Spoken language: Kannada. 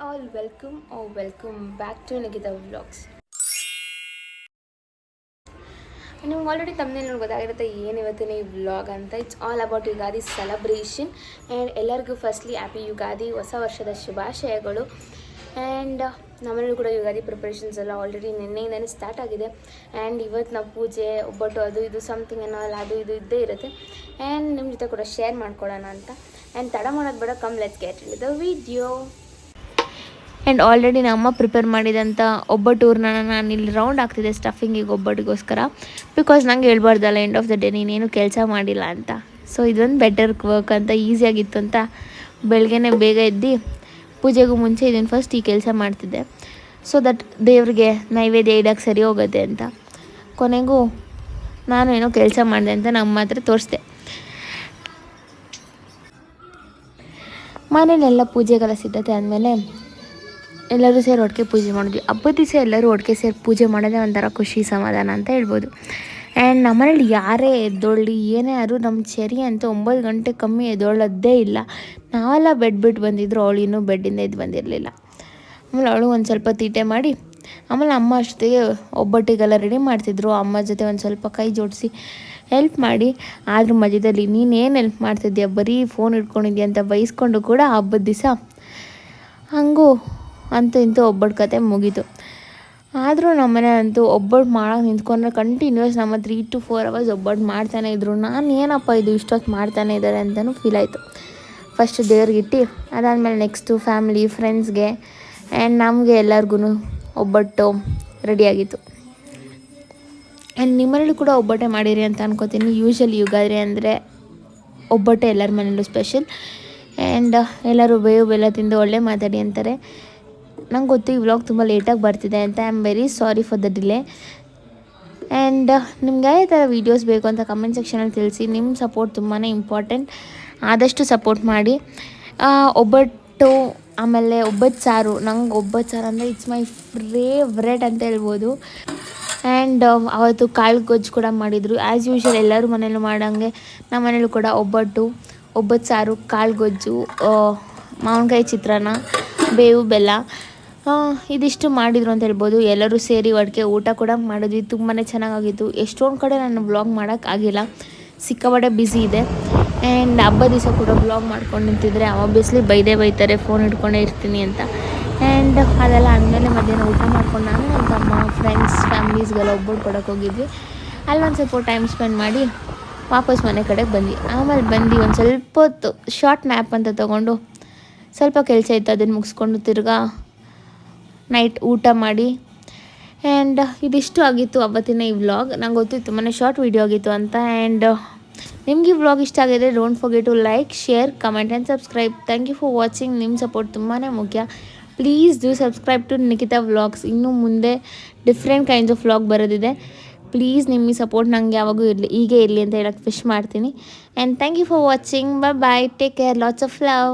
all, welcome back to Nikita Vlogs. ನಿಮ್ಗೆ ಆಲ್ರೆಡಿ ತಮ್ಮನೇಲಿ ಗೊತ್ತಾಗಿರುತ್ತೆ ಏನು ಇವತ್ತಿನ ಈ ವ್ಲಾಗ್ ಅಂತ. It's all about Ugadi celebration and ಎಲ್ಲರಿಗೂ ಫಸ್ಟ್ಲಿ ಹ್ಯಾಪಿ ಯುಗಾದಿ, ಹೊಸ ವರ್ಷದ ಶುಭಾಶಯಗಳು. ಆ್ಯಂಡ್ ನಮ್ಮನೇಲೂ ಕೂಡ ಯುಗಾದಿ ಪ್ರಿಪ್ರೇಷನ್ಸ್ ಎಲ್ಲ ಆಲ್ರೆಡಿ ನಿನ್ನೆಯಿಂದನೇ ಸ್ಟಾರ್ಟ್ ಆಗಿದೆ. ಆ್ಯಂಡ್ ಇವತ್ತು ನಾವು ಪೂಜೆ ಒಬ್ಬಟ್ಟು ಅದು ಇದು ಸಮಥಿಂಗ್ ಏನೋ ಅಲ್ಲ ಅದು ಇದು ಇದ್ದೇ ಇರುತ್ತೆ. ಆ್ಯಂಡ್ ನಿಮ್ಮ ಜೊತೆ ಕೂಡ ಶೇರ್ ಮಾಡ್ಕೊಳ್ಳೋಣ ಅಂತ. ಆ್ಯಂಡ್ ತಡ ಮಾಡೋದು ಬೇಡ, come let's get into the video. And already ನಮ್ಮ ಪ್ರಿಪೇರ್ ಮಾಡಿದಂಥ ಒಬ್ಬಟ್ಟೂರನ್ನ ನಾನು ಇಲ್ಲಿ ರೌಂಡ್ ಆಗ್ತಿದ್ದೆ ಸ್ಟಫಿಂಗಿಗೆ ಒಬ್ಬಟ್ಟಿಗೋಸ್ಕರ. ಬಿಕಾಸ್ ನಂಗೆ ಹೇಳ್ಬಾರ್ದಲ್ಲ ಎಂಡ್ ಆಫ್ ದ ಡೇ ನೀನೇನು ಕೆಲಸ ಮಾಡಿಲ್ಲ ಅಂತ. ಸೊ ಇದೊಂದು ಬೆಟರ್ ವರ್ಕ್ ಅಂತ, ಈಸಿಯಾಗಿತ್ತು ಅಂತ ಬೆಳಗ್ಗೆನೇ ಬೇಗ ಎದ್ದು ಪೂಜೆಗೂ ಮುಂಚೆ ಇದನ್ನು ಫಸ್ಟ್ ಈ ಕೆಲಸ ಮಾಡ್ತಿದ್ದೆ. ಸೊ ದಟ್ ದೇವ್ರಿಗೆ ನೈವೇದ್ಯ ಇಡೋಕ್ಕೆ ಸರಿ ಹೋಗುತ್ತೆ ಅಂತ. ಕೊನೆಗೂ ನಾನು ಏನೋ ಕೆಲಸ ಮಾಡಿದೆ ಅಂತ ನಮ್ಮ ಹತ್ರ ತೋರಿಸ್ದೆ. ಮನೇಲೆಲ್ಲ ಪೂಜೆಗೆಲ್ಲ ಸಿದ್ಧತೆ ಆದಮೇಲೆ ಎಲ್ಲರೂ ಸೇರಿ ಒಟ್ಟಿಗೆ ಪೂಜೆ ಮಾಡಿದ್ವಿ. ಹಬ್ಬದ ದಿವಸ ಎಲ್ಲರೂ ಒಟ್ಟಿಗೆ ಸೇರಿ ಪೂಜೆ ಮಾಡೋದೇ ಒಂಥರ ಖುಷಿ ಸಮಾಧಾನ ಅಂತ ಹೇಳ್ಬೋದು. ಆ್ಯಂಡ್ ನಮ್ಮನೇಲಿ ಯಾರೇ ಎದ್ದೊಳ್ಳಿ ಏನೇ ಯಾರು ನಮ್ಮ ಚೆರಿ ಅಂತೂ 9 ಗಂಟೆ ಕಮ್ಮಿ ಎದ್ದೊಳ್ಳೋದೇ ಇಲ್ಲ. ನಾವೆಲ್ಲ ಬೆಡ್ ಬಿಟ್ಟು ಬಂದಿದ್ರು, ಅವಳು ಇನ್ನೂ ಬೆಡ್ಡಿಂದ ಎದ್ದು ಬಂದಿರಲಿಲ್ಲ. ಆಮೇಲೆ ಅವಳು ಒಂದು ಸ್ವಲ್ಪ ತೀಟೆ ಮಾಡಿ ಆಮೇಲೆ ಅಮ್ಮ ಅಷ್ಟೊತ್ತಿಗೆ ಒಬ್ಬಟ್ಟಿಗೆಲ್ಲ ರೆಡಿ ಮಾಡ್ತಿದ್ರು. ಅಮ್ಮ ಜೊತೆ ಒಂದು ಸ್ವಲ್ಪ ಕೈ ಜೋಡಿಸಿ ಹೆಲ್ಪ್ ಮಾಡಿ, ಆದ್ರ ಮಧ್ಯದಲ್ಲಿ ನೀನೇನು ಹೆಲ್ಪ್ ಮಾಡ್ತಿದ್ಯಾ, ಬರೀ ಫೋನ್ ಇಟ್ಕೊಂಡಿದ್ಯಾ ಅಂತ ಬೈಸ್ಕೊಂಡು ಕೂಡ ಹಬ್ಬದ ದಿವಸ ಹಂಗೂ ಅಂತೂ ಇಂತೂ ಒಬ್ಬಟ್ಟು ಕತೆ ಮುಗೀತು. ಆದರೂ ನಮ್ಮನೆ ಅಂತೂ ಒಬ್ಬಟ್ಟು ಮಾಡೋಕೆ ನಿಂತ್ಕೊಂಡ್ರೆ ಕಂಟಿನ್ಯೂಸ್ ನಮ್ಮ 3 to 4 hours ಒಬ್ಬಟ್ಟು ಮಾಡ್ತಾನೆ ಇದ್ರು. ನಾನು ಏನಪ್ಪ ಇದು ಇಷ್ಟೊತ್ತು ಮಾಡ್ತಾನೆ ಇದ್ದಾರೆ ಅಂತಲೂ ಫೀಲ್ ಆಯಿತು. ಫಸ್ಟ್ ದೇವ್ರಿಗಿಟ್ಟು ಅದಾದಮೇಲೆ ನೆಕ್ಸ್ಟು ಫ್ಯಾಮಿಲಿ ಫ್ರೆಂಡ್ಸ್ಗೆ ಆ್ಯಂಡ್ ನಮಗೆ ಎಲ್ಲರಿಗೂ ಒಬ್ಬಟ್ಟು ರೆಡಿಯಾಗಿತ್ತು. ಆ್ಯಂಡ್ ನಿಮ್ಮನೇಲೂ ಕೂಡ ಒಬ್ಬಟ್ಟೆ ಮಾಡಿರಿ ಅಂತ ಅನ್ಕೋತೀನಿ. ಯೂಶ್ವಲಿ ಯುಗಾದಿ ಅಂದರೆ ಒಬ್ಬಟ್ಟೆ ಎಲ್ಲರ ಮನೇಲೂ ಸ್ಪೆಷಲ್. ಆ್ಯಂಡ್ ಎಲ್ಲರೂ ಬೇವು ಬೆಲ್ಲ ತಿಂದು ಒಳ್ಳೆ ಮಾತಾಡಿ ಅಂತಾರೆ. ನಂಗೆ ಗೊತ್ತು ಈ ವ್ಲಾಗ್ ತುಂಬ ಲೇಟಾಗಿ ಬರ್ತಿದೆ ಅಂತ. I am very sorry for the delay. And ನಿಮ್ಗೆ ಯಾವ ಥರ ವೀಡಿಯೋಸ್ ಬೇಕು ಅಂತ ಕಮೆಂಟ್ ಸೆಕ್ಷನಲ್ಲಿ ತಿಳಿಸಿ. ನಿಮ್ಮ ಸಪೋರ್ಟ್ ತುಂಬಾ ಇಂಪಾರ್ಟೆಂಟ್. ಆದಷ್ಟು ಸಪೋರ್ಟ್ ಮಾಡಿ. ಒಬ್ಬಟ್ಟು ಆಮೇಲೆ ಒಬ್ಬಟ್ಟು ಸಾರು, ನಂಗೆ ಒಬ್ಬಟ್ಟು ಸಾರು ಅಂದರೆ ಇಟ್ಸ್ ಮೈ ಫೇವ್ರೆಟ್ ಅಂತ ಹೇಳ್ಬೋದು. ಆ್ಯಂಡ್ ಅವತ್ತು ಕಾಳು ಗೊಜ್ಜು ಕೂಡ ಮಾಡಿದರು. ಆ್ಯಸ್ ಯೂಶ್ವಲ್ ಎಲ್ಲರೂ ಮನೇಲೂ ಮಾಡೋಂಗೆ ನಮ್ಮ ಮನೇಲೂ ಕೂಡ ಒಬ್ಬಟ್ಟು ಸಾರು, ಕಾಳು ಗೊಜ್ಜು, ಮಾವಿನಕಾಯಿ ಚಿತ್ರಾನ್ನ, ಬೇವು ಬೆಲ್ಲ ಇದಿಷ್ಟು ಮಾಡಿದರು ಅಂತ ಹೇಳ್ಬೋದು. ಎಲ್ಲರೂ ಸೇರಿ ಒಟ್ಟಿಗೆ ಊಟ ಕೂಡ ಮಾಡಿದ್ವಿ. ತುಂಬಾ ಚೆನ್ನಾಗಾಗಿತ್ತು. ಎಷ್ಟೊಂದು ಕಡೆ ನಾನು ವ್ಲಾಗ್ ಮಾಡೋಕ್ಕಾಗಿಲ್ಲ, ಸಿಕ್ಕಾಪಟ್ಟೆ ಬ್ಯುಸಿ ಇದೆ. ಆ್ಯಂಡ್ ಹಬ್ಬದ ದಿವಸ ಕೂಡ ವ್ಲಾಗ್ ಮಾಡ್ಕೊಂಡು ನಿಂತಿದ್ರೆ ಆಬ್ವಿಯಸ್ಲಿ ಬೈತಾರೆ ಫೋನ್ ಹಿಡ್ಕೊಂಡೇ ಇರ್ತೀನಿ ಅಂತ. ಆ್ಯಂಡ್ ಅದೆಲ್ಲ ಆದಮೇಲೆ ಮಧ್ಯಾಹ್ನ ಊಟ ಮಾಡ್ಕೊಂಡು ನಾನು ನನ್ನ ತಮ್ಮ ಫ್ರೆಂಡ್ಸ್ ಫ್ಯಾಮಿಲೀಸ್ಗೆಲ್ಲ ಒಬ್ಬಟ್ಟು ಕೊಡೋಕೆ ಹೋಗಿದ್ವಿ. ಅಲ್ಲಿ ಒಂದು ಸ್ವಲ್ಪ ಟೈಮ್ ಸ್ಪೆಂಡ್ ಮಾಡಿ ವಾಪಸ್ ಮನೆ ಕಡೆಗೆ ಬಂದ್ವಿ. ಆಮೇಲೆ ಬಂದು ಒಂದು ಸ್ವಲ್ಪ ಹೊತ್ತು ಶಾರ್ಟ್ ನ್ಯಾಪ್ ಅಂತ ತೊಗೊಂಡು ಸ್ವಲ್ಪ ಕೆಲಸ ಇತ್ತು, ಅದನ್ನು ಮುಗಿಸ್ಕೊಂಡು ತಿರ್ಗಾ ನೈಟ್ ಊಟ ಮಾಡಿ. ಆ್ಯಂಡ್ ಇದಿಷ್ಟು ಆಗಿತ್ತು ಅವತ್ತಿನ ಈ ವ್ಲಾಗ್. ನಂಗೆ ಗೊತ್ತಿತ್ತು ತುಂಬಾ ಶಾರ್ಟ್ ವೀಡಿಯೋ ಆಗಿತ್ತು ಅಂತ. ಆ್ಯಂಡ್ ನಿಮ್ಗೆ ಈ ವ್ಲಾಗ್ ಇಷ್ಟ ಆಗಿದ್ರೆ don't forget to like, share, comment and subscribe. Thank you for watching. ನಿಮ್ಮ ಸಪೋರ್ಟ್ ತುಂಬಾ ಮುಖ್ಯ. Please do subscribe to Nikhita vlogs. ಇನ್ನೂ ಮುಂದೆ ಡಿಫ್ರೆಂಟ್ ಕೈಂಡ್ಸ್ ಆಫ್ ವ್ಲಾಗ್ ಬರೋದಿದೆ. ಪ್ಲೀಸ್ ನಿಮ್ಮ ಸಪೋರ್ಟ್ ನಂಗೆ ಯಾವಾಗೂ ಇರಲಿ, ಹೀಗೆ ಇರಲಿ ಅಂತ ಹೇಳೋಕ್ಕೆ ವಿಶ್ ಮಾಡ್ತೀನಿ. And thank you for watching. Bye, take care, lots of love.